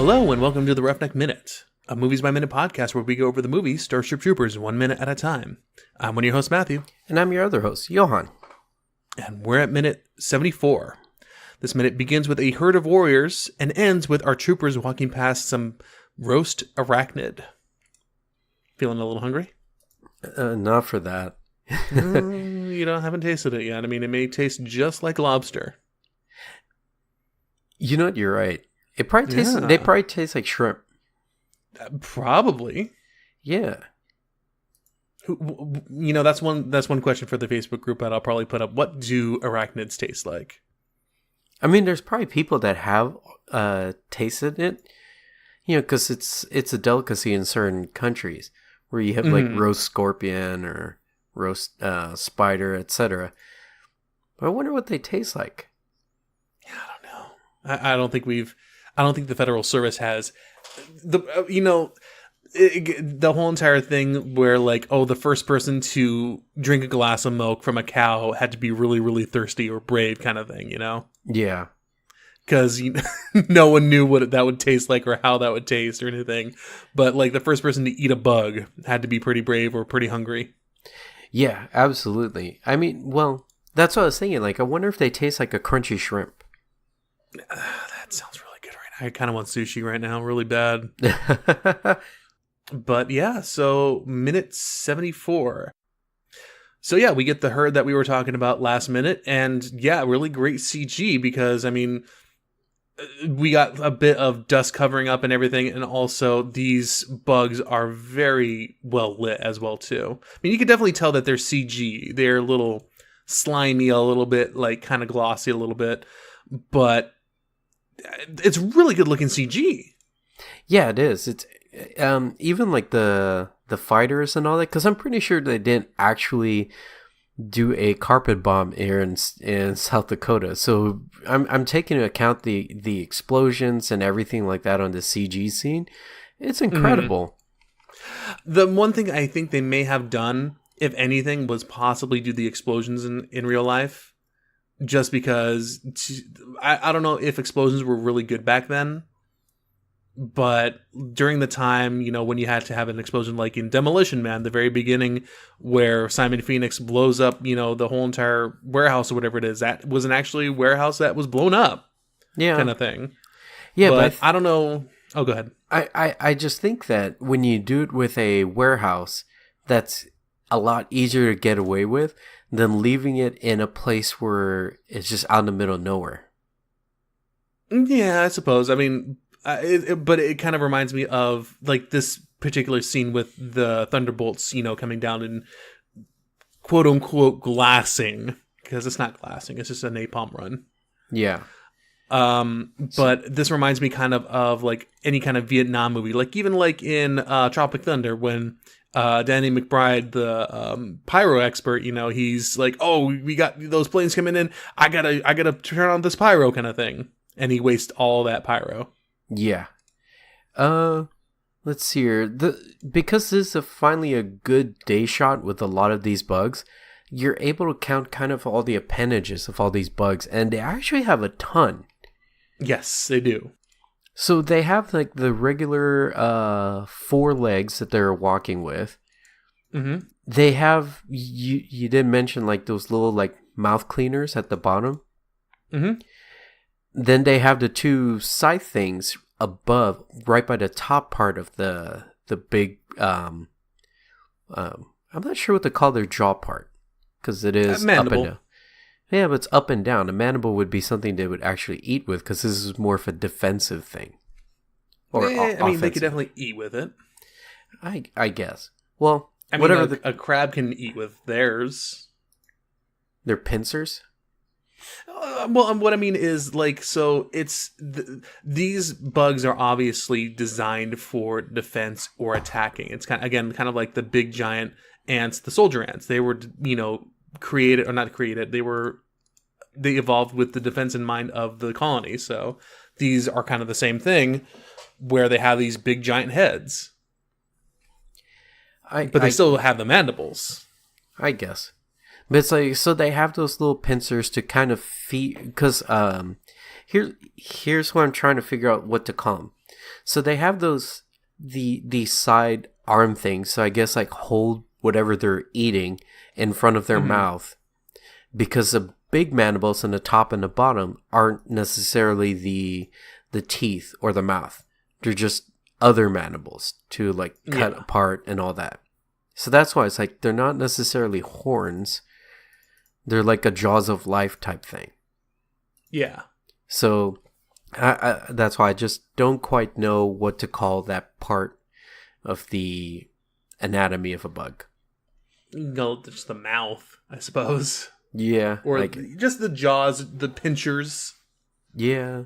Hello and welcome to the Roughneck Minute, a Movies by Minute podcast where we go over the movies Starship Troopers 1 minute at a time. I'm one of your hosts, Matthew. And I'm your other host, Johan. And we're at minute 74. This minute begins with a herd of warriors and ends with our troopers walking past some roast arachnid. Feeling a little hungry? Not for that. You haven't tasted it yet. I mean, it may taste just like lobster. You know what? You're right. It probably tastes. They probably taste like shrimp. Probably. Yeah. That's one question for the Facebook group that I'll probably put up. What do arachnids taste like? I mean, there's probably people that have tasted it. Because it's a delicacy in certain countries where you have like roast scorpion or roast spider, etc. But I wonder what they taste like. Yeah, I don't know. I don't think the Federal Service has the the whole entire thing where the first person to drink a glass of milk from a cow had to be really, really thirsty or brave kind of thing, Yeah. Because no one knew what that would taste like or how that would taste or anything. But the first person to eat a bug had to be pretty brave or pretty hungry. Yeah, absolutely. I mean, well, that's what I was thinking. I wonder if they taste like a crunchy shrimp. That sounds really good right now. I kind of want sushi right now, really bad. But yeah, so minute 74. So yeah, we get the herd that we were talking about last minute. And yeah, really great CG because, I mean, we got a bit of dust covering up and everything. And also these bugs are very well lit as well, too. I mean, you can definitely tell that they're CG. They're a little slimy, a little bit, kind of glossy a little bit. But it's really good looking CG. Yeah, it is. It's even the fighters and all that, because I'm pretty sure they didn't actually do a carpet bomb here in South Dakota. So I'm taking into account the explosions and everything like that on the CG scene. It's incredible. The one thing I think they may have done, if anything, was possibly do the explosions in real life. Just because I don't know if explosions were really good back then, but during the time, when you had to have an explosion like in Demolition Man, the very beginning where Simon Phoenix blows up, the whole entire warehouse or whatever it is, that was an actually warehouse that was blown up. Yeah. Kind of thing. Yeah, but I don't know. Oh, go ahead. I just think that when you do it with a warehouse, that's a lot easier to get away with than leaving it in a place where it's just out in the middle of nowhere. Yeah, I suppose. I mean, but it kind of reminds me of this particular scene with the Thunderbolts, coming down and quote unquote glassing, because it's not glassing, it's just a napalm run. Yeah. But this reminds me kind of any kind of Vietnam movie, even in Tropic Thunder when Danny McBride, the pyro expert, he's like, oh, we got those planes coming in. I gotta turn on this pyro kind of thing. And he wastes all that pyro. Yeah. Let's see here. Because this is finally a good day shot with a lot of these bugs, you're able to count kind of all the appendages of all these bugs. And they actually have a ton. Yes, they do. So they have the regular 4 legs that they're walking with. Mm-hmm. They have you did mention those little mouth cleaners at the bottom. Mm-hmm. Then they have the 2 scythe things above, right by the top part of the big. I'm not sure what to call their jaw part because it is mandible. Up and down. Yeah, but it's up and down. A mandible would be something they would actually eat with because this is more of a defensive thing. Or I mean, they could definitely eat with it. I guess. Well, I mean, whatever. A crab can eat with theirs. Their pincers? Well, what I mean is, so it's these bugs are obviously designed for defense or attacking. It's kind of like the big giant ants, the soldier ants. They were, created or not created. They evolved with the defense in mind of the colony. So these are kind of the same thing, where they have these big giant heads, but they still have the mandibles. I guess. But it's so they have those little pincers to kind of feed, because here's what I'm trying to figure out what to call them. So they have the side arm things. So I guess like hold whatever they're eating in front of their mouth, because the big mandibles on the top and the bottom aren't necessarily the teeth or the mouth. They're just other mandibles to like cut apart and all that. So that's why it's like they're not necessarily horns. They're like a jaws of life type thing. Yeah. So that's why I just don't quite know what to call that part of the anatomy of a bug. No, just the mouth, I suppose. Yeah. Or like, just the jaws, the pinchers. Yeah.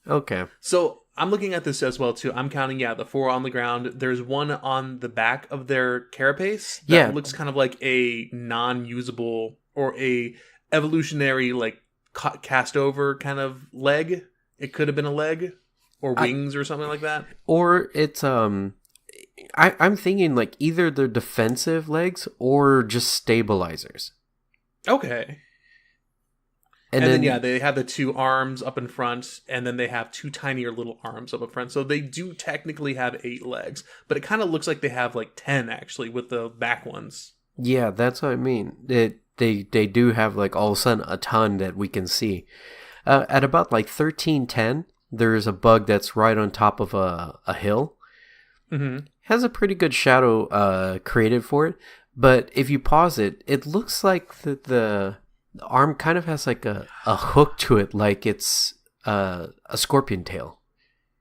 Okay. So I'm looking at this as well, too. I'm counting, the 4 on the ground. There's one on the back of their carapace that looks kind of like a non-usable or a evolutionary, like, cast over kind of leg. It could have been a leg or wings or something like that. Or it's I'm thinking like either they're defensive legs or just stabilizers. Okay. And then they have the 2 arms up in front, and then they have 2 tinier little arms up in front. So they do technically have 8 legs, but it kind of looks like they have like 10 actually with the back ones. Yeah, that's what I mean. They do have like all of a sudden a ton that we can see. At about like 1310, there's a bug that's right on top of a hill. Mm-hmm. Has a pretty good shadow created for it, but if you pause it, it looks like the arm kind of has like a hook to it, like it's a scorpion tail.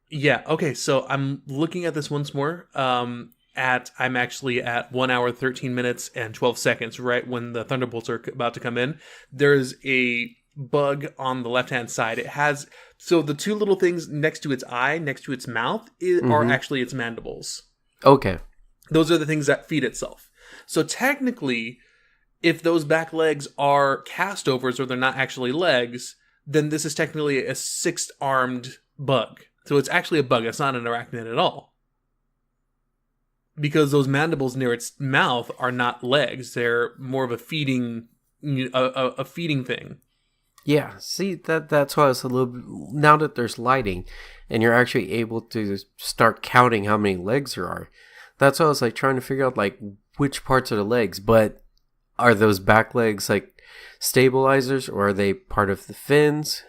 Yeah, okay, so I'm looking at this once more. I'm actually at 1 hour, 13 minutes, and 12 seconds, right when the thunderbolts are about to come in. There's a bug on the left-hand side. It has, so the 2 little things next to its eye, next to its mouth, are actually its mandibles. Okay. Those are the things that feed itself. So technically, if those back legs are cast overs or they're not actually legs, then this is technically a 6-armed bug. So it's actually a bug. It's not an arachnid at all. Because those mandibles near its mouth are not legs. They're more of a feeding thing. Yeah, see, that's why it's a little bit, now that there's lighting and you're actually able to start counting how many legs there are, that's why I was like trying to figure out like which parts are the legs, but are those back legs like stabilizers or are they part of the fins?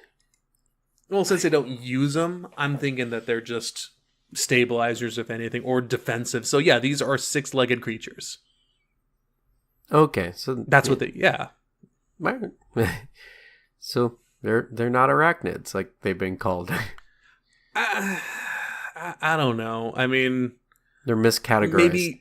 Well, since they don't use them, I'm thinking that they're just stabilizers, if anything, or defensive. So yeah, these are 6-legged creatures. Okay, so that's what they, yeah. So they're not arachnids like they've been called. I don't know. I mean, they're miscategorized.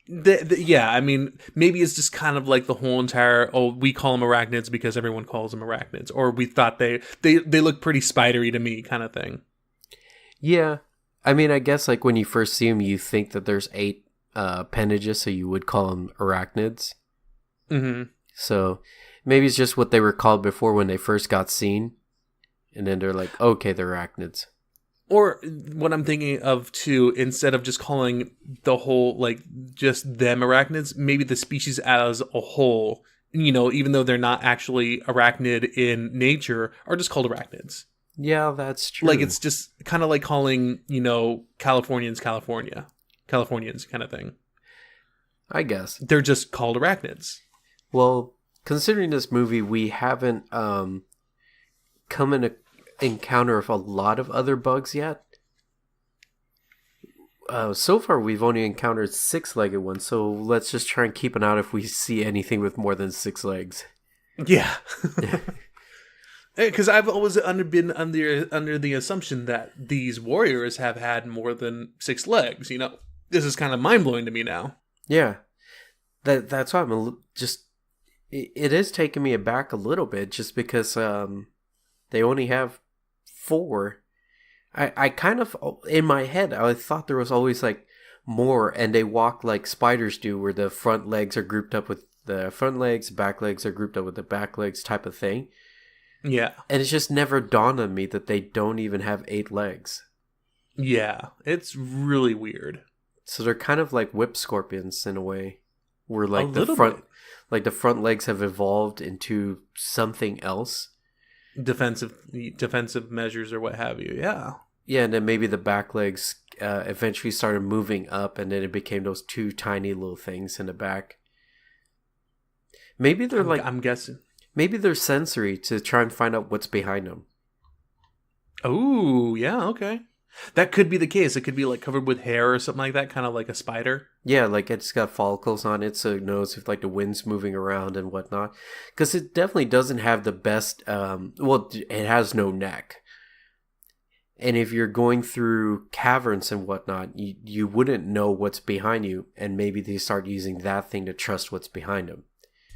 Maybe, I mean, maybe it's just kind of like the whole entire, we call them arachnids because everyone calls them arachnids, or we thought they look pretty spidery to me kind of thing. Yeah. I mean, I guess like when you first see them, you think that there's 8 appendages, so you would call them arachnids. Mm-hmm. So maybe it's just what they were called before when they first got seen. And then they're like, okay, they're arachnids. Or what I'm thinking of too, instead of just calling the whole, like, just them arachnids, maybe the species as a whole, even though they're not actually arachnid in nature, are just called arachnids. Yeah, that's true. Like, it's just kind of like calling, Californians kind of thing. I guess. They're just called arachnids. Well, considering this movie, we haven't come in a encounter of a lot of other bugs yet. So far, we've only encountered 6-legged ones, so let's just try and keep an eye out if we see anything with more than 6 legs. Yeah. Because I've always been under the assumption that these warriors have had more than 6 legs. This is kind of mind blowing to me now. Yeah, that's why I'm just. It is taking me aback a little bit, just because they only have 4. I kind of, in my head, I thought there was always like more, and they walk like spiders do, where the front legs are grouped up with the front legs, back legs are grouped up with the back legs, type of thing. Yeah. And it's just never dawned on me that they don't even have 8 legs. Yeah, it's really weird. So they're kind of like whip scorpions in a way, where like the front legs have evolved into something else. Defensive measures or what have you. Yeah. Yeah, and then maybe the back legs eventually started moving up, and then it became those two tiny little things in the back. Maybe they're I'm guessing. Maybe they're sensory to try and find out what's behind them. Oh, yeah, okay. That could be the case. It could be like covered with hair or something like that, kind of like a spider. Yeah, like it's got follicles on it, so it knows if like the wind's moving around and whatnot. Because it definitely doesn't have the best. It has no neck. And if you're going through caverns and whatnot, you wouldn't know what's behind you, and maybe they start using that thing to trust what's behind them.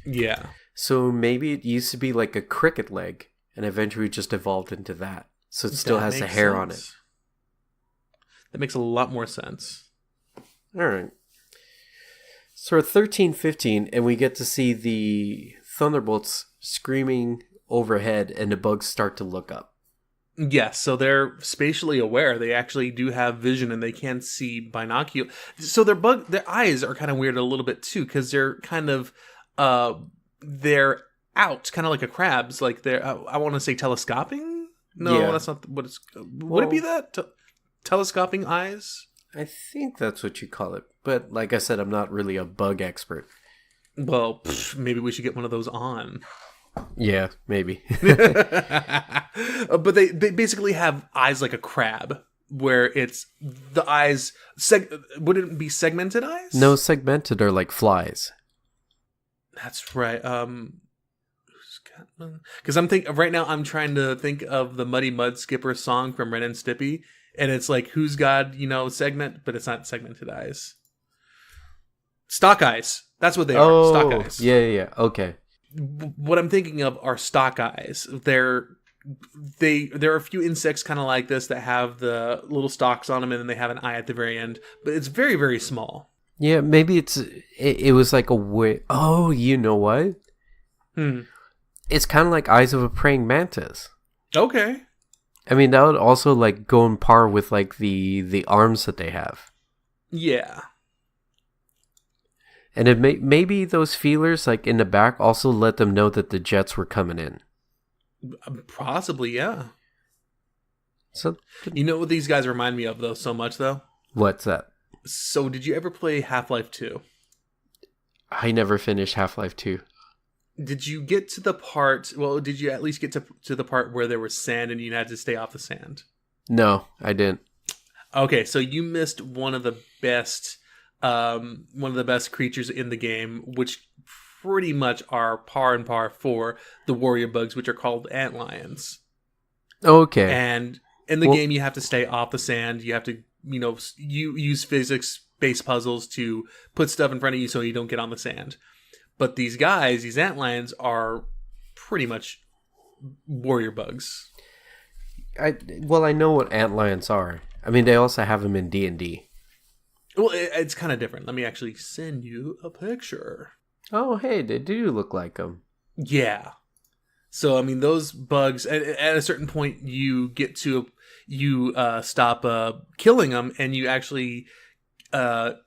Yeah. So maybe it used to be like a cricket leg, and eventually just evolved into that. So it still has the hair on it. That makes a lot more sense. All right. So we're 13-15, and we get to see the Thunderbolts screaming overhead, and the bugs start to look up. Yes, so they're spatially aware. They actually do have vision, and they can see binocular. So their eyes are kind of weird a little bit too, because they're kind of they're out, kind of like a crab's. Like they're I want to say telescoping. No, yeah. That's not what it's. Would it be that telescoping eyes? I think that's what you call it. But like I said, I'm not really a bug expert. Well, maybe we should get one of those on. Yeah, maybe. But they basically have eyes like a crab, where it's the eyes. Would it be segmented eyes? No, segmented are like flies. That's right. Because right now I'm trying to think of the Muddy Mud Skipper song from Ren and Stimpy, and it's like who's got segment, but it's not segmented eyes. Stock eyes. That's what they are. Stock eyes. Yeah. Okay. What I'm thinking of are stock eyes. There are a few insects kind of like this that have the little stalks on them, and then they have an eye at the very end, but it's very, very small. Yeah, maybe it was like a way. Oh, you know what? It's kind of like eyes of a praying mantis. Okay. I mean, that would also like go in par with like the arms that they have. Yeah. And it maybe those feelers, like in the back, also let them know that the jets were coming in. Possibly, yeah. So, you know what these guys remind me of, though, so much, though? What's that? So, did you ever play Half-Life 2? I never finished Half-Life 2. Did you get to the part... Well, did you at least get to the part where there was sand and you had to stay off the sand? No, I didn't. Okay, so you missed one of the best creatures in the game, which pretty much are par and par for the warrior bugs, which are called antlions. Okay. And in the game, you have to stay off the sand. You have to, you use physics-based puzzles to put stuff in front of you so you don't get on the sand. But these guys, these antlions, are pretty much warrior bugs. I know what antlions are. I mean, they also have them in D&D. Well, it's kind of different. Let me actually send you a picture. Oh, hey, they do look like them. Yeah. So, I mean, those bugs, at a certain point, you get to, stop killing them, and you actually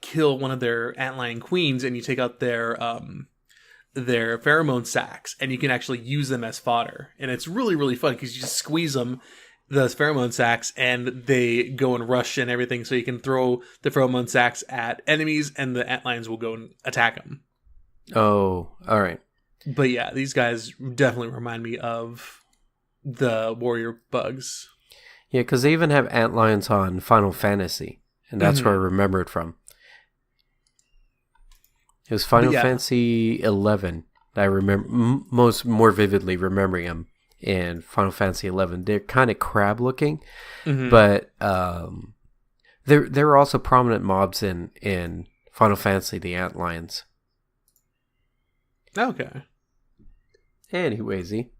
kill one of their antlion queens, and you take out their pheromone sacs, and you can actually use them as fodder. And it's really, really fun, because you just squeeze them, those pheromone sacs, and they go and rush and everything, so you can throw the pheromone sacs at enemies, and the antlions will go and attack them. Oh, all right. But yeah, these guys definitely remind me of the warrior bugs. Yeah, because they even have antlions on Final Fantasy, and that's where I remember it from. It was Final Fantasy 11 that I remember more vividly remembering them. In Final Fantasy 11, they're kind of crab looking, but there are also prominent mobs in Final Fantasy, the antlions. Okay. Anywaysy.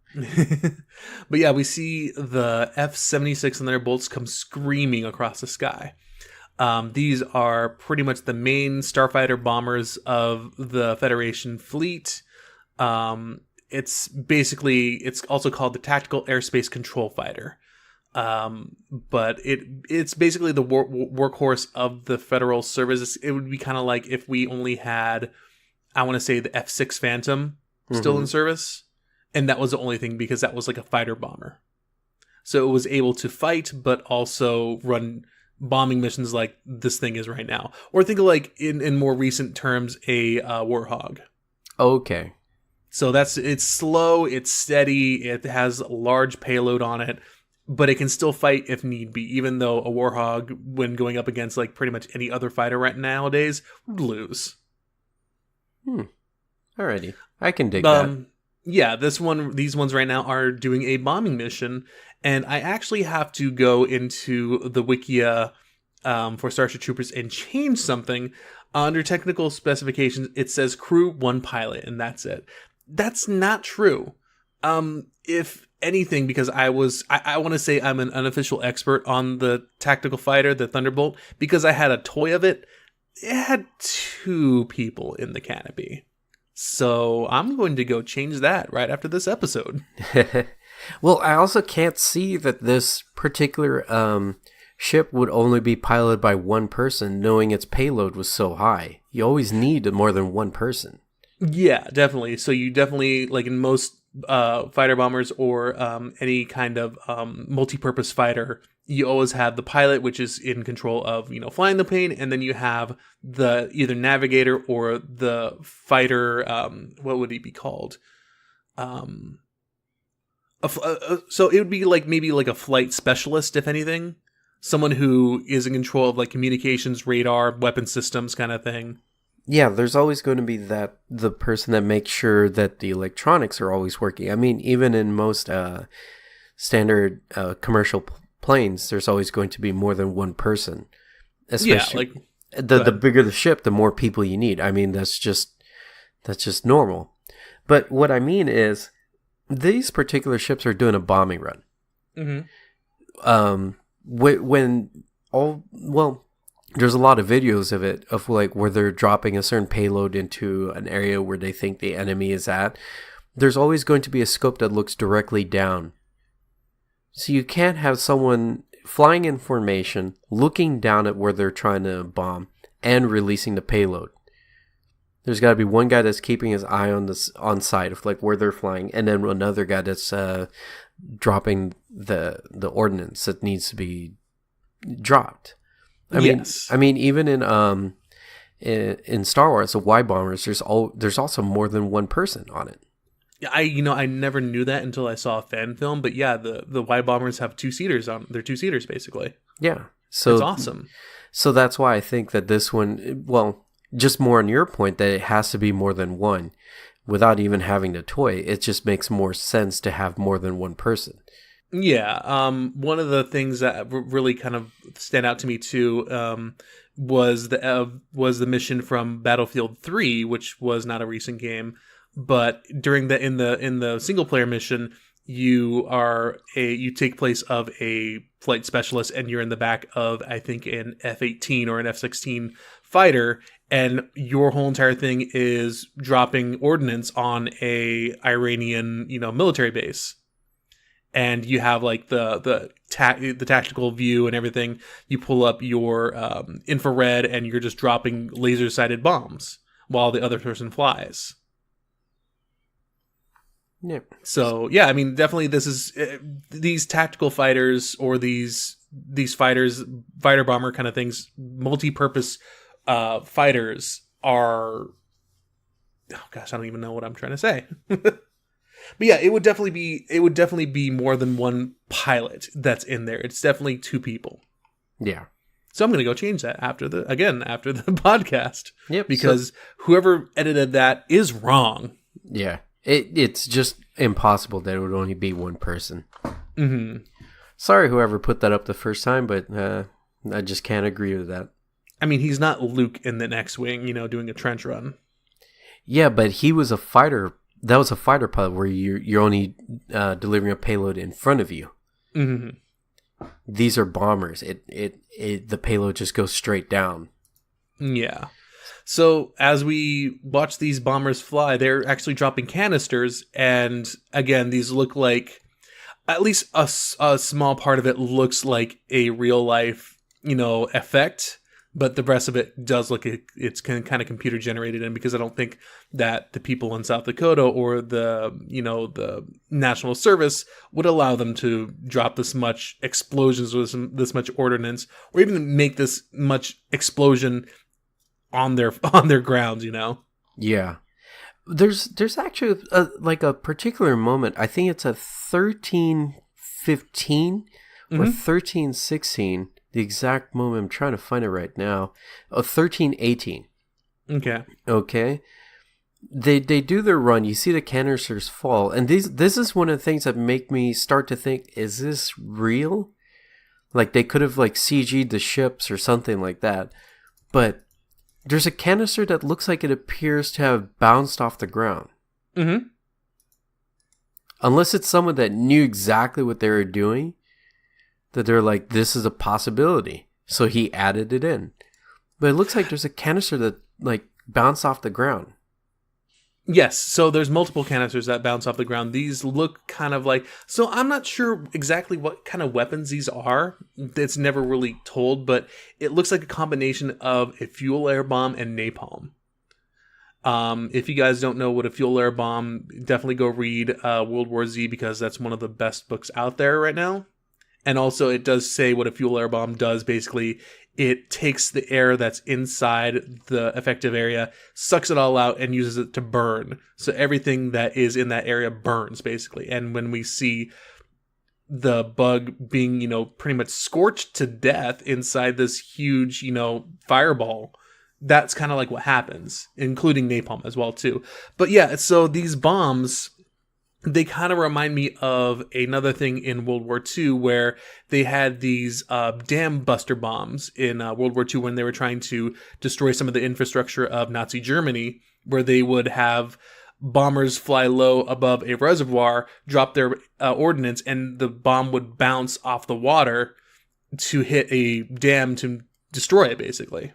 But yeah, we see the F-76 and their bolts come screaming across the sky. These are pretty much the main starfighter bombers of the Federation fleet. It's also called the Tactical Airspace Control Fighter. But it's basically the workhorse of the Federal Service. It would be kind of like if we only had, I want to say, the F-6 Phantom still in service. And that was the only thing, because that was like a fighter bomber. So it was able to fight, but also run bombing missions like this thing is right now. Or think of like in more recent terms, a Warhog. Okay. So it's slow, it's steady, it has a large payload on it, but it can still fight if need be, even though a Warhog, when going up against like pretty much any other fighter right nowadays, would lose. Alrighty. I can dig that. Yeah, these ones right now are doing a bombing mission, and I actually have to go into the Wikia for Starship Troopers and change something. Under technical specifications, it says crew 1 pilot, and that's it. That's not true. If anything, because I want to say I'm an unofficial expert on the tactical fighter, the Thunderbolt, because I had a toy of it. It had 2 people in the canopy. So I'm going to go change that right after this episode. Well, I also can't see that this particular ship would only be piloted by 1 person, knowing its payload was so high. You always need more than 1 person. Yeah, definitely. So you definitely, like in most fighter bombers or any kind of multi-purpose fighter, you always have the pilot, which is in control of, flying the plane, and then you have the either navigator or the fighter. What would he be called? So it would be like maybe like a flight specialist, if anything, someone who is in control of like communications, radar, weapon systems, kind of thing. Yeah, there's always going to be the person that makes sure that the electronics are always working. I mean, even in most standard commercial planes, there's always going to be more than 1 person. Especially the bigger the ship, the more people you need. I mean, that's just normal. But what I mean is, these particular ships are doing a bombing run. Mm-hmm. There's a lot of videos of it, of like where they're dropping a certain payload into an area where they think the enemy is at. There's always going to be a scope that looks directly down. So you can't have someone flying in formation, looking down at where they're trying to bomb, and releasing the payload. There's got to be one guy that's keeping his eye on sight of like where they're flying, and then another guy that's dropping the ordnance that needs to be dropped. I mean, even in Star Wars, the Y bombers, there's also more than 1 person on it. Yeah, I never knew that until I saw a fan film. But yeah, the Y bombers have 2-seaters on. They're 2-seaters basically. Yeah, so it's awesome. So that's why I think that this one, well, just more on your point that it has to be more than 1, without even having the toy. It just makes more sense to have more than 1 person. Yeah, one of the things that really kind of stand out to me too was the mission from Battlefield 3, which was not a recent game, but during in the single player mission, you take place of a flight specialist, and you're in the back of, I think, an F-18 or an F-16 fighter, and your whole entire thing is dropping ordnance on a Iranian military base. And you have like the tactical view and everything. You pull up your infrared, and you're just dropping laser-sighted bombs while the other person flies. Yeah. So yeah, I mean, definitely, this is these tactical fighters or these fighters, fighter bomber kind of things, multi-purpose fighters are. Oh gosh, I don't even know what I'm trying to say. But yeah, it would definitely be more than 1 pilot that's in there. It's definitely 2 people. Yeah. So I'm going to go change that after the podcast. Yep. Because whoever edited that is wrong. Yeah. It's just impossible that it would only be 1 person. Mm-hmm. Sorry, whoever put that up the first time, but I just can't agree with that. I mean, he's not Luke in the X-Wing, doing a trench run. Yeah, but he was a fighter. That was a fighter pilot where you're only delivering a payload in front of you. Mm-hmm. These are bombers. The payload just goes straight down. Yeah. So as we watch these bombers fly, they're actually dropping canisters, and again, these look like, at least a small part of it looks like a real life, effect. but the rest of it does look it's kind of computer generated. And because I don't think that the people in South Dakota or the National Service would allow them to drop this much explosions with this much ordnance, or even make this much explosion on their grounds, Yeah. There's actually a particular moment. I think it's a 1315 or 1316. The exact moment, I'm trying to find it right now. 1318. Okay. Okay. They do their run. You see the canisters fall, and this is one of the things that make me start to think: is this real? Like they could have CG'd the ships or something like that. But there's a canister that looks like it appears to have bounced off the ground. Mm-hmm. Unless it's someone that knew exactly what they were doing, that they're like, this is a possibility. So he added it in. But it looks like there's a canister that bounced off the ground. Yes, so there's multiple canisters that bounce off the ground. These look kind of so I'm not sure exactly what kind of weapons these are. It's never really told, but it looks like a combination of a fuel air bomb and napalm. If you guys don't know what a fuel air bomb, definitely go read World War Z, because that's one of the best books out there right now. And also it does say what a fuel air bomb does. Basically, it takes the air that's inside the effective area, sucks it all out, and uses it to burn. So everything that is in that area burns, basically. And when we see the bug being, pretty much scorched to death inside this huge, fireball, that's kind of like what happens, including napalm as well, too. But yeah, so these bombs, they kind of remind me of another thing in World War II, where they had these dam buster bombs in World War II when they were trying to destroy some of the infrastructure of Nazi Germany, where they would have bombers fly low above a reservoir, drop their ordnance, and the bomb would bounce off the water to hit a dam to destroy it, basically.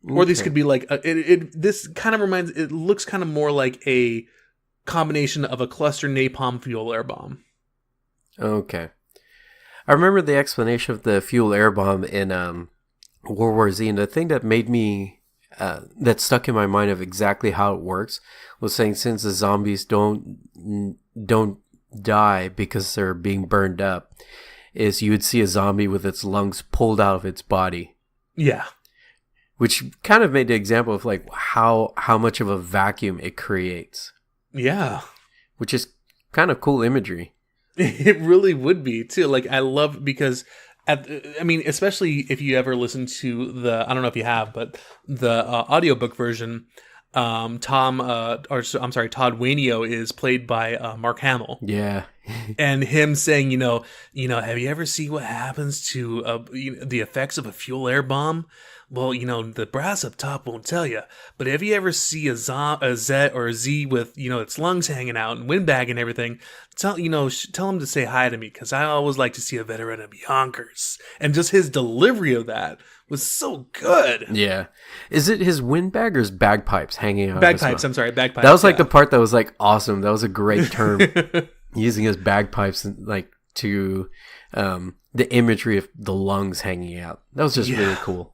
Okay. Or these could be this kind of it looks kind of more like a combination of a cluster napalm fuel air bomb. Okay. I remember the explanation of the fuel air bomb in World War Z, and the thing that made me that stuck in my mind of exactly how it works was saying, since the zombies don't die because they're being burned up, is you would see a zombie with its lungs pulled out of its body. Yeah. Which kind of made the example of how much of a vacuum it creates. Yeah. Which is kind of cool imagery. It really would be, too. I love, because, especially if you ever listen to I don't know if you have, but the audiobook version, Todd Wainio is played by Mark Hamill. Yeah. And him saying, have you ever seen what happens to the effects of a fuel air bomb? Well, the brass up top won't tell you. But if you ever see a Z or a Z with, its lungs hanging out and windbag and everything, tell him to say hi to me, because I always like to see a veteran of Yonkers. And just his delivery of that was so good. Yeah. Is it his windbag or his bagpipes hanging out? Bagpipes, I'm sorry, bagpipes. That was the part that was awesome. That was a great term. Using his bagpipes and to the imagery of the lungs hanging out. That was just really cool.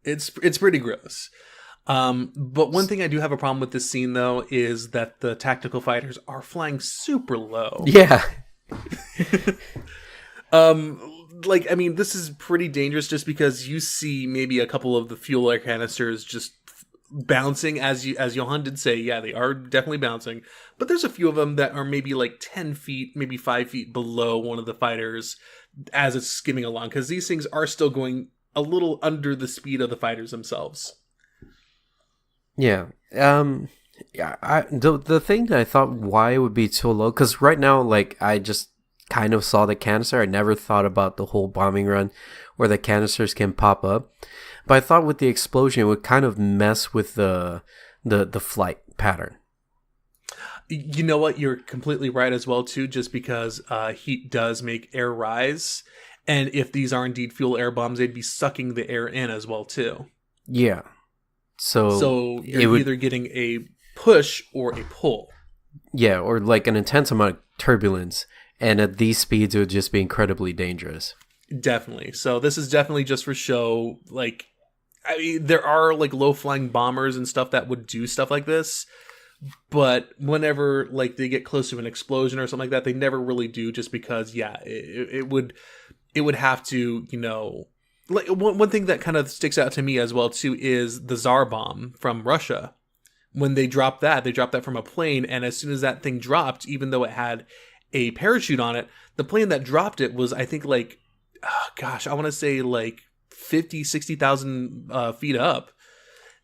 It's pretty gross. But one thing I do have a problem with this scene, though, is that the tactical fighters are flying super low. Yeah. This is pretty dangerous, just because you see maybe a couple of the fuel air canisters just bouncing, as Johan did say. Yeah, they are definitely bouncing. But there's a few of them that are maybe 10 feet, maybe 5 feet below one of the fighters as it's skimming along, because these things are still going a little under the speed of the fighters themselves. Yeah. The thing that I thought why it would be so low, because right now, I just kind of saw the canister. I never thought about the whole bombing run where the canisters can pop up. But I thought with the explosion, it would kind of mess with the flight pattern. You know what? You're completely right as well, too, just because heat does make air rise. And if these are indeed fuel air bombs, they'd be sucking the air in as well, too. Yeah. So you're either getting a push or a pull. Yeah, or an intense amount of turbulence. And at these speeds, it would just be incredibly dangerous. Definitely. So this is definitely just for show. Like, I mean, there are like low flying bombers and stuff that would do stuff like this, but whenever like they get close to an explosion or something like that, they never really do. Just because, yeah, it would have to, like one thing that kind of sticks out to me as well too is the Tsar bomb from Russia. When they dropped that from a plane, and as soon as that thing dropped, even though it had a parachute on it, the plane that dropped it was, I think, like, oh, gosh, I want to say like 50, 60,000 feet up.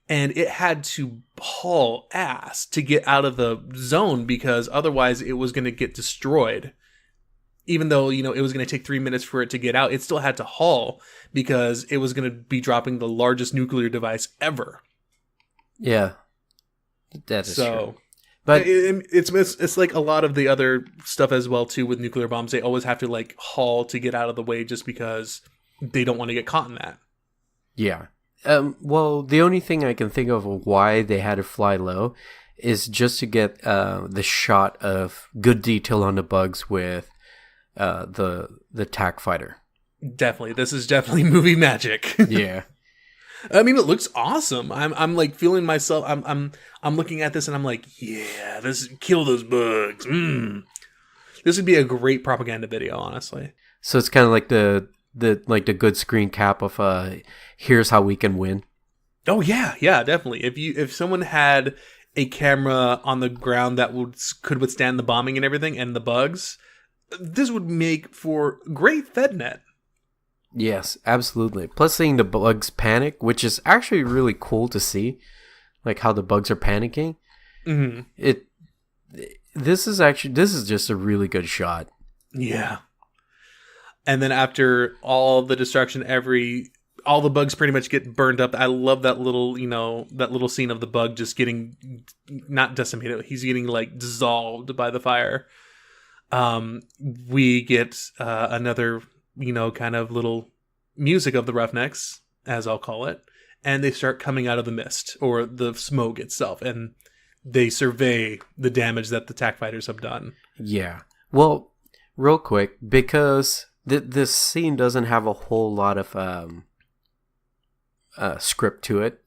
And it had to haul ass to get out of the zone because otherwise it was going to get destroyed. Even though, it was going to take 3 minutes for it to get out, it still had to haul because it was going to be dropping the largest nuclear device ever. Yeah, that is true. But it's like a lot of the other stuff as well too with nuclear bombs. They always have to like haul to get out of the way just because they don't want to get caught in that. Yeah. Well, the only thing I can think of why they had to fly low is just to get the shot of good detail on the bugs with the TAC fighter. Definitely, this is definitely movie magic. Yeah. I mean, it looks awesome. I'm like feeling myself. I'm looking at this and I'm like, yeah, kill those bugs. This would be a great propaganda video, honestly. So it's kind of like the good screen cap of here's how we can win. Oh yeah, definitely. If someone had a camera on the ground that could withstand the bombing and everything and the bugs, this would make for great FedNet. Yes, absolutely. Plus seeing the bugs panic, which is actually really cool to see, like how the bugs are panicking. Mm-hmm. This is just a really good shot. Yeah. And then after all the destruction, all the bugs pretty much get burned up. I love that little, that little scene of the bug just getting not decimated. He's getting like dissolved by the fire. We get another, kind of little music of the Roughnecks, as I'll call it, and they start coming out of the mist or the smoke itself, and they survey the damage that the TAC fighters have done. Yeah. Well, real quick, because this scene doesn't have a whole lot of script to it.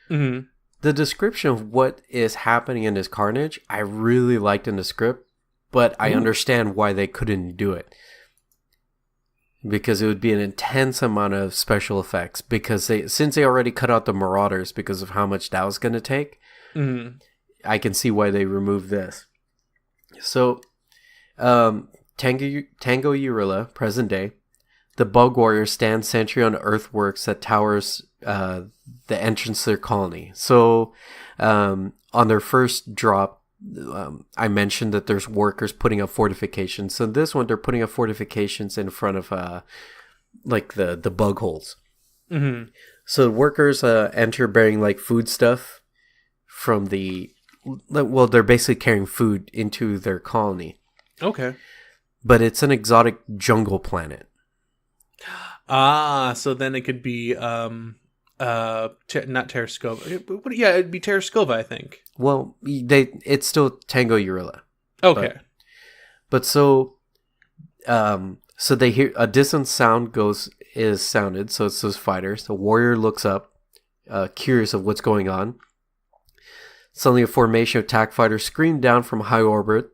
Mm-hmm. The description of what is happening in this carnage, I really liked in the script, but I understand why they couldn't do it. Because it would be an intense amount of special effects. Because since they already cut out the Marauders because of how much that was going to take, I can see why they removed this. So, Tango Urilla, present day, the Bug Warrior stands sentry on earthworks that towers the entrance to their colony. So, on their first drop, I mentioned that there's workers putting up fortifications. So this one, they're putting up fortifications in front of like the bug holes. Mm-hmm. So the workers enter bearing like food stuff from they're basically carrying food into their colony. Okay. But it's an exotic jungle planet. So then it could be not Terrascova. Yeah, it'd be Terrascova, I think. Well, it's still Tango Urilla. Okay. But so they hear a distant sound is sounded. So it's those fighters. The warrior looks up, curious of what's going on. Suddenly, a formation of TAC fighters scream down from high orbit,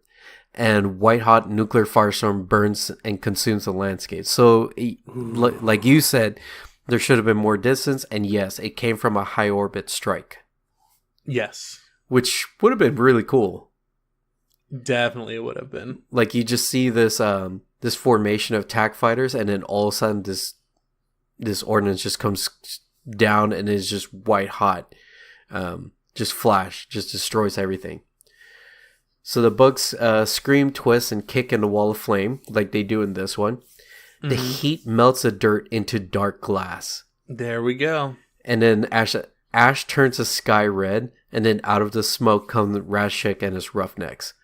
and white-hot nuclear firestorm burns and consumes the landscape. So, like you said, there should have been more distance, and yes, it came from a high-orbit strike. Yes. Which would have been really cool. Definitely it would have been. Like, you just see this this formation of TAC fighters, and then all of a sudden this ordnance just comes down and is just white-hot. Just flash, just destroys everything. So the bugs scream, twist, and kick in the wall of flame, like they do in this one. Mm-hmm. The heat melts the dirt into dark glass. There we go. And then ash turns the sky red, and then out of the smoke come Rashik and his Roughnecks.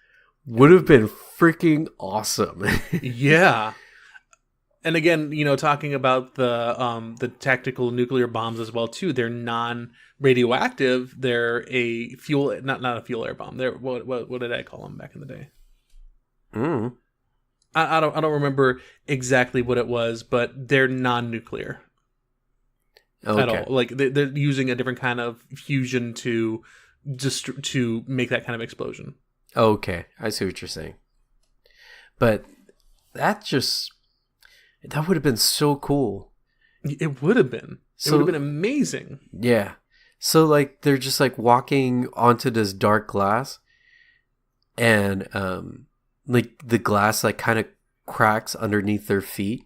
Would have been freaking awesome. Yeah. And again, talking about the tactical nuclear bombs as well too. They're non-radioactive. They're a fuel, not a fuel air bomb. They're what did I call them back in the day? I don't remember exactly what it was, but they're non-nuclear at Okay. all. Like they're using a different kind of fusion to just to make that kind of explosion. Okay. I see what you're saying. But that just that would have been so cool. It would have been. It would have So been amazing. yeah. So like they're just like walking onto this dark glass and like the glass like kind of cracks underneath their feet.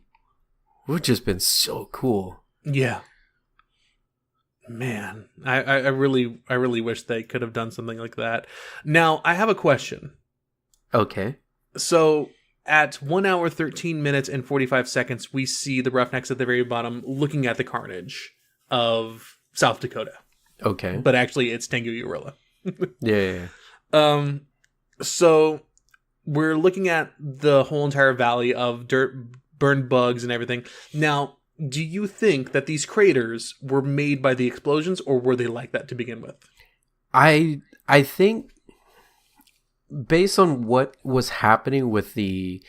Would have just been so cool. Yeah. Man, I really wish they could have done something like that. Now, I have a question. Okay. So, at 1 hour, 13 minutes, and 45 seconds, we see the Roughnecks at the very bottom looking at the carnage of South Dakota. Okay. But actually, it's Tango Urilla. Yeah. So, we're looking at the whole entire valley of dirt, burned bugs, and everything. Now, do you think that these craters were made by the explosions, or were they like that to begin with? I think based on what was happening with the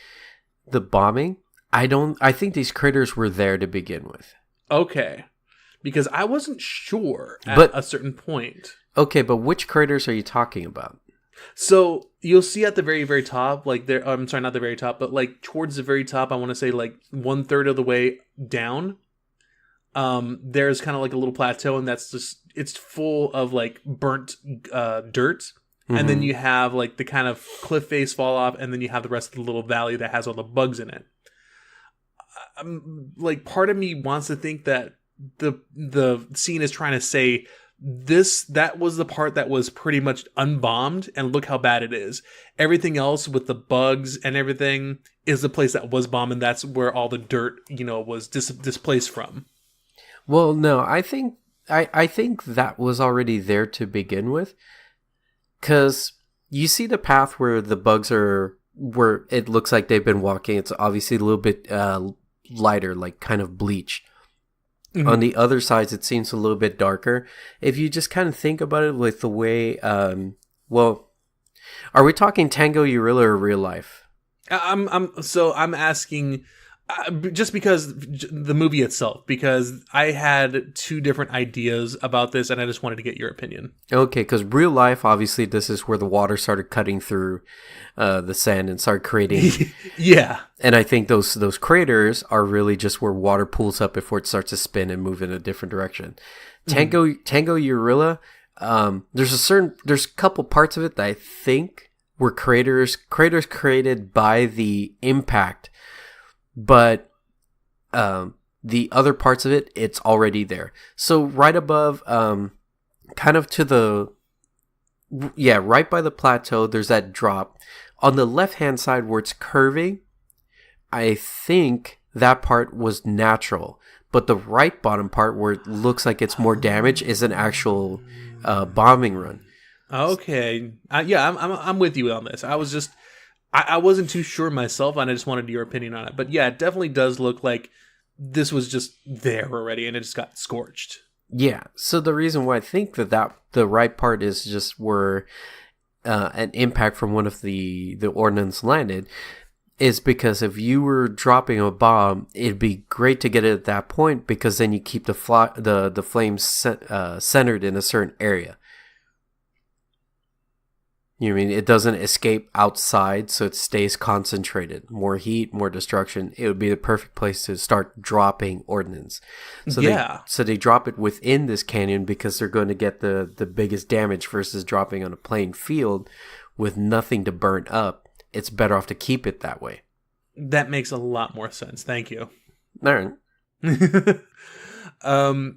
bombing, I think these craters were there to begin with. Okay. Because I wasn't sure at But a certain point. okay, but which craters are you talking about? So you'll see at the very, very top, like there, I'm sorry, not the very top, but like towards the very top, I want to say like 1/3 of the way down. There's kind of like a little plateau, and that's just, it's full of like burnt dirt. And then you have like the kind of cliff face fall off, and then you have the rest of the little valley that has all the bugs in it. Like part of me wants to think that the scene is trying to say that was the part that was pretty much unbombed, and look how bad it is. Everything else with the bugs and everything is the place that was bombed, and that's where all the dirt, was displaced from. Well, no, I think that was already there to begin with, because you see the path where the bugs are, where it looks like they've been walking. It's obviously a little bit lighter, like kind of bleached. Mm-hmm. On the other sides, it seems a little bit darker. If you just kind of think about it with the way, well, are we talking Tango Urilla or real life? I'm asking, just because the movie itself, because I had two different ideas about this, and I just wanted to get your opinion. Okay, because real life, obviously, this is where the water started cutting through the sand and started creating. Yeah. And I think those craters are really just where water pools up before it starts to spin and move in a different direction. Tango Urilla, there's a couple parts of it that I think were craters created by the impact. But the other parts of it, it's already there. So right above, kind of to right by the plateau, there's that drop. On the left-hand side where it's curving, I think that part was natural. But the right bottom part where it looks like it's more damage is an actual bombing run. Okay. I'm with you on this. I wasn't too sure myself, and I just wanted your opinion on it. But yeah, it definitely does look like this was just there already, and it just got scorched. Yeah. So the reason why I think that the right part is just where an impact from one of the ordnance landed is because if you were dropping a bomb, it'd be great to get it at that point, because then you keep the flames centered in a certain area. You know what I mean? It doesn't escape outside, so it stays concentrated. More heat, more destruction. It would be the perfect place to start dropping ordnance. So yeah. They drop it within this canyon because they're going to get the biggest damage versus dropping on a plain field with nothing to burn up. It's better off to keep it that way. That makes a lot more sense. Thank you. All right.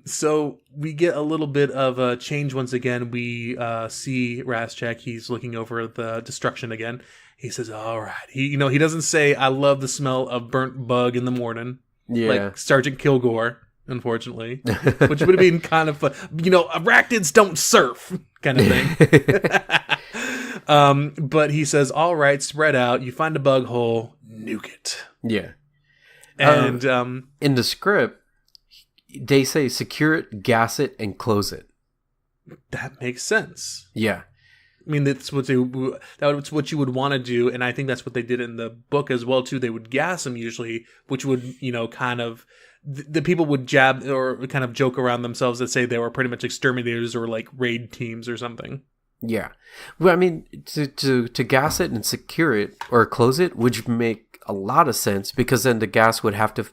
So we get a little bit of a change once again. We see Raschek. He's looking over the destruction again. He says, "All right." He doesn't say, "I love the smell of burnt bug in the morning," like Sergeant Kilgore, unfortunately, which would have been kind of fun. Arachnids don't surf, kind of thing. But he says, "All right, spread out. You find a bug hole, nuke it." Yeah, and in the script, they say secure it, gas it, and close it. That makes sense. Yeah. I mean, that's that's what you would want to do, and I think that's what they did in the book as well too. They would gas them usually, which would kind of the people would jab or kind of joke around themselves that say they were pretty much exterminators or like raid teams or something. Yeah, well, I mean, to gas it and secure it or close it would make a lot of sense, because then the gas would have to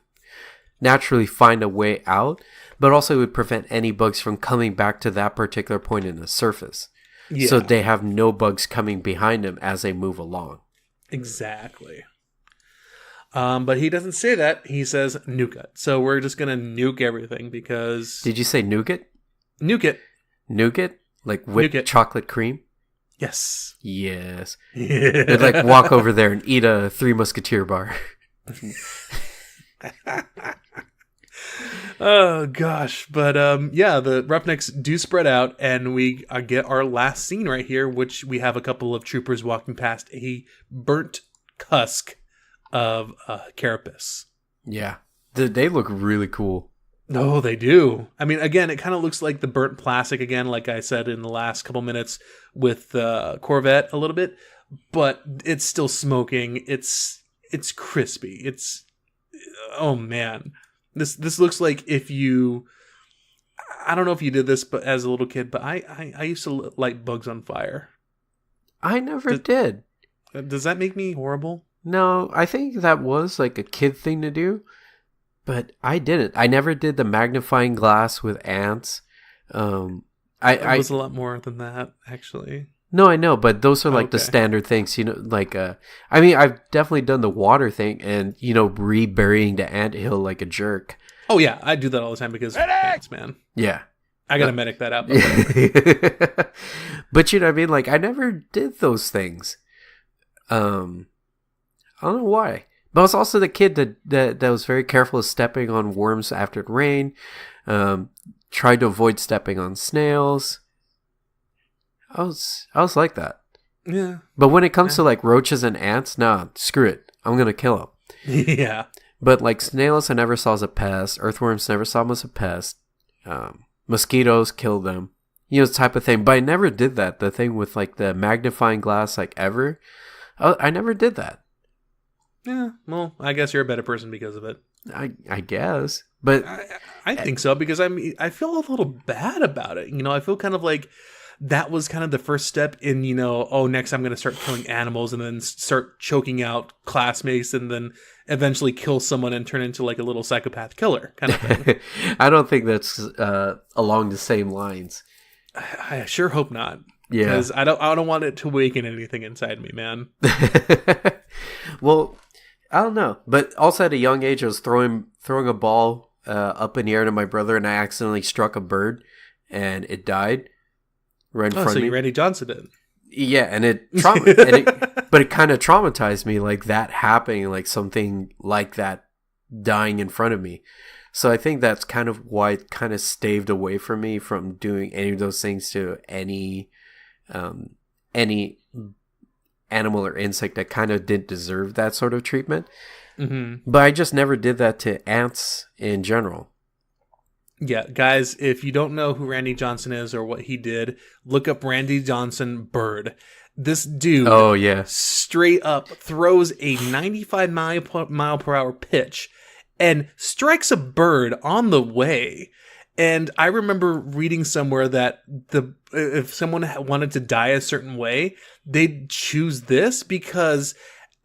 naturally find a way out, but also it would prevent any bugs from coming back to that particular point in the surface. Yeah. So they have no bugs coming behind them as they move along. Exactly. But he doesn't say that. He says nuke it. So we're just going to nuke everything because... Did you say nuke it? Nuke it. Nuke it? Like whipped chocolate cream? Yes. Yes. Yeah. They'd like walk over there and eat a Three Musketeer bar. Oh gosh, but yeah, the Roughnecks do spread out, and we get our last scene right here, which we have a couple of troopers walking past a burnt husk of carapace. Yeah, they look really cool. Oh, they do. I mean, again, it kind of looks like the burnt plastic again, like I said in the last couple minutes with Corvette a little bit, but it's still smoking. It's crispy. Oh man. This looks like if you, I don't know if you did this, but as a little kid, but I used to light bugs on fire. I never did. Does that make me horrible? No, I think that was like a kid thing to do, but I didn't. I never did the magnifying glass with ants. It was a lot more than that, actually. No, I know, but those are like the standard things, like, I mean, I've definitely done the water thing and, reburying the anthill like a jerk. Oh, yeah, I do that all the time because ants, man. Yeah. I gotta medic that out. But you know what I mean? Like, I never did those things. I don't know why. But I was also the kid that was very careful of stepping on worms after it rained, tried to avoid stepping on snails. I was like that. Yeah. But when it comes to like roaches and ants, nah, screw it. I'm going to kill them. Yeah. But like snails, I never saw as a pest. Earthworms, never saw them as a pest. Mosquitoes, killed them. Type of thing. But I never did that. The thing with like the magnifying glass, like ever. I never did that. Yeah. Well, I guess you're a better person because of it. I guess. But I think so, because I feel a little bad about it. I feel kind of like that was kind of the first step in, next I'm going to start killing animals and then start choking out classmates and then eventually kill someone and turn into like a little psychopath killer kind of thing. I don't think that's along the same lines. I sure hope not. Yeah. Because I don't want it to awaken anything inside me, man. Well, I don't know. But also at a young age, I was throwing a ball up in the air to my brother, and I accidentally struck a bird and it died. Right in front of me. So you Randy Johnson did. Yeah, and but it kind of traumatized me, like that happening, like something like that dying in front of me. So I think that's kind of why it kind of staved away from me from doing any of those things to any animal or insect that kind of didn't deserve that sort of treatment. Mm-hmm. But I just never did that to ants in general. Yeah, guys, if you don't know who Randy Johnson is or what he did, look up Randy Johnson bird. This dude straight up throws a 95 mile per hour pitch and strikes a bird on the way. And I remember reading somewhere that if someone wanted to die a certain way, they'd choose this because...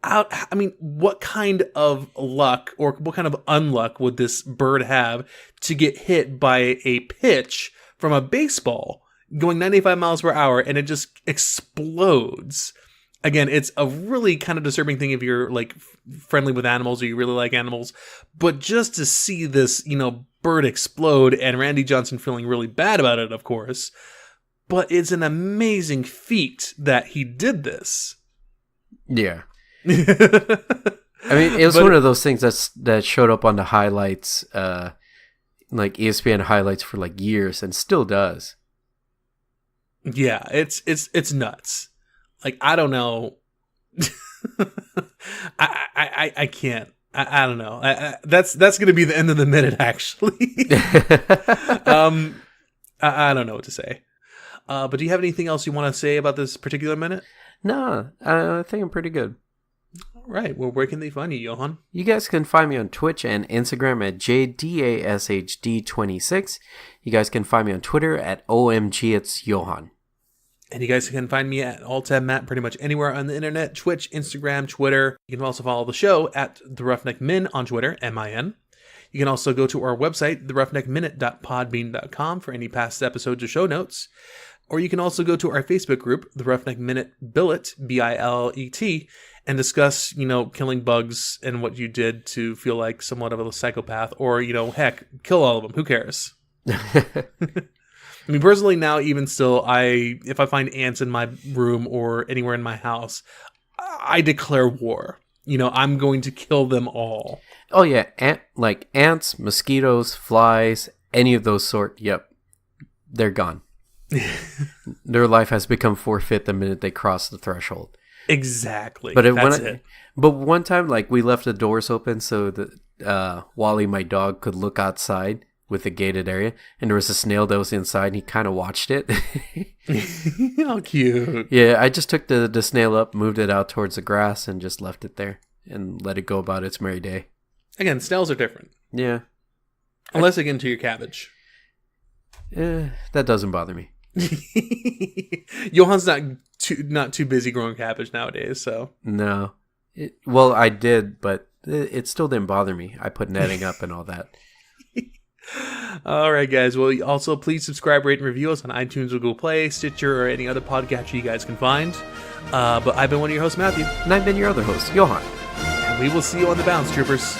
I mean, what kind of luck or what kind of unluck would this bird have to get hit by a pitch from a baseball going 95 miles per hour and it just explodes? Again, it's a really kind of disturbing thing if you're like friendly with animals or you really like animals, but just to see this, bird explode and Randy Johnson feeling really bad about it, of course, but it's an amazing feat that he did this. Yeah. I mean, it was one of those things that showed up on the highlights, like ESPN highlights for like years, and still does. Yeah, it's nuts. Like, I don't know. I can't. I don't know. That's gonna be the end of the minute, actually. I don't know what to say. But do you have anything else you want to say about this particular minute? No, I think I'm pretty good. All right. Well, where can they find you, Johan? You guys can find me on Twitch and Instagram at JDASHD26. You guys can find me on Twitter at OMG It's Johan. And you guys can find me at AltTabMatt pretty much anywhere on the internet, Twitch, Instagram, Twitter. You can also follow the show at The Roughneck Min on Twitter, MIN. You can also go to our website, theroughneckminute.podbean.com for any past episodes or show notes. Or you can also go to our Facebook group, The Roughneck Minute Billet, BILLET, and discuss, killing bugs and what you did to feel like somewhat of a psychopath. Or, heck, kill all of them. Who cares? I mean, personally now, even still, if I find ants in my room or anywhere in my house, I declare war. I'm going to kill them all. Oh yeah, like ants, mosquitoes, flies, any of those sort. Yep, they're gone. Their life has become forfeit the minute they cross the threshold. Exactly. But That's it. But one time, like we left the doors open so that Wally, my dog, could look outside with the gated area, and there was a snail that was inside, and he kind of watched it. How cute. Yeah, I just took the snail up, moved it out towards the grass, and just left it there and let it go about its merry day. Again, snails are different. Yeah. Unless they get into your cabbage. That doesn't bother me. Johan's not too busy growing cabbage nowadays, so. No. Well, I did, but it still didn't bother me. I put netting up and all that. All right, guys. Well, also please subscribe, rate, and review us on iTunes or Google Play, Stitcher, or any other podcatcher you guys can find. But I've been one of your hosts, Matthew. And I've been your other host, Johan. And we will see you on the bounce, troopers.